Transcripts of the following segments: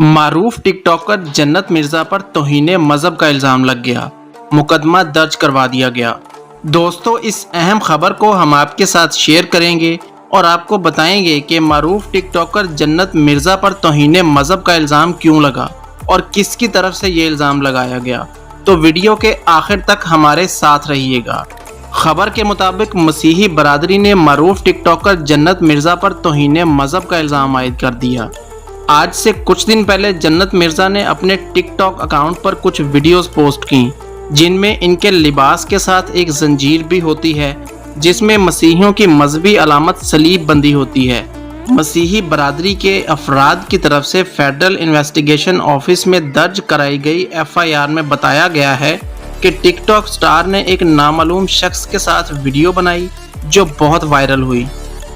मारूफ TikToker जन्नत मिर्जा पर तौहीन मजहब का इल्ज़ाम लग गया, मुकदमा दर्ज करवा दिया गया। दोस्तों, इस अहम खबर को हम आपके साथ शेयर करेंगे और आपको बताएंगे कि मारूफ टिकटॉकर जन्नत मिर्जा पर तौहीन मजहब का इल्ज़ाम क्यों लगा और किसकी तरफ से ये इल्ज़ाम लगाया गया। तो वीडियो के आखिर तक हमारे साथ रहिएगा। खबर के मुताबिक मसीही बरादरी ने मारूफ टिकटॉकर जन्नत मिर्जा पर तौहीन मजहब का इल्ज़ाम आयद कर दिया। आज से कुछ दिन पहले जन्नत मिर्जा ने अपने टिकटॉक अकाउंट पर कुछ वीडियोस पोस्ट की, जिनमें इनके लिबास के साथ एक जंजीर भी होती है, जिसमें मसीहियों की मजहबी अलामत सलीब बंदी होती है। मसीही बरादरी के अफराद की तरफ से फेडरल इन्वेस्टिगेशन ऑफिस में दर्ज कराई गई FIR में बताया गया है कि टिकटॉक स्टार ने एक नामालूम शख्स के साथ वीडियो बनाई जो बहुत वायरल हुई।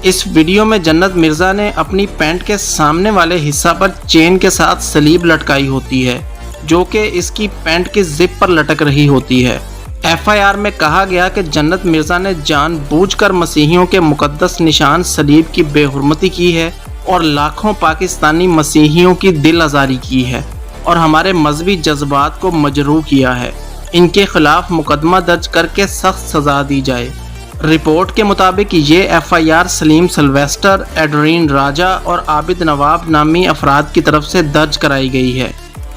इस वीडियो में जन्नत मिर्जा ने अपनी पैंट के सामने वाले हिस्सा पर चेन के साथ सलीब लटकाई होती है, जो कि इसकी पैंट की जिप पर लटक रही होती है। FIR में कहा गया कि जन्नत मिर्जा ने जानबूझकर मसीहियों के मुकद्दस निशान सलीब की बेहुरमती की है और लाखों पाकिस्तानी मसीहियों की दिल आज़ारी की है और हमारे मजहबी जज्बात को मजरूह किया है। इनके खिलाफ मुकदमा दर्ज करके सख्त सज़ा दी जाए। रिपोर्ट के मुताबिक ये FIR सलीम सिल्वेस्टर, एडरीन राजा और आबिद नवाब नामी अफराद की तरफ से दर्ज कराई गई है।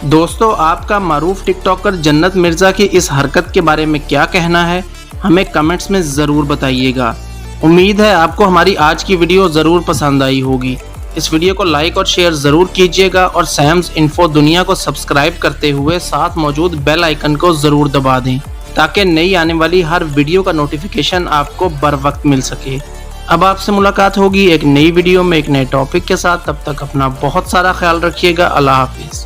दोस्तों, आपका मारूफ टिकटॉकर जन्नत मिर्जा की इस हरकत के बारे में क्या कहना है, हमें कमेंट्स में ज़रूर बताइएगा। उम्मीद है आपको हमारी आज की वीडियो ज़रूर पसंद आई होगी। इस वीडियो को लाइक और शेयर ज़रूर कीजिएगा और सैम्स इन्फो दुनिया को सब्सक्राइब करते हुए साथ मौजूद बेल आइकन को ज़रूर दबा दें, ताकि नई आने वाली हर वीडियो का नोटिफिकेशन आपको बर वक्त मिल सके। अब आपसे मुलाकात होगी एक नई वीडियो में एक नए टॉपिक के साथ। तब तक अपना बहुत सारा ख्याल रखिएगा। अल्लाह हाफिज़।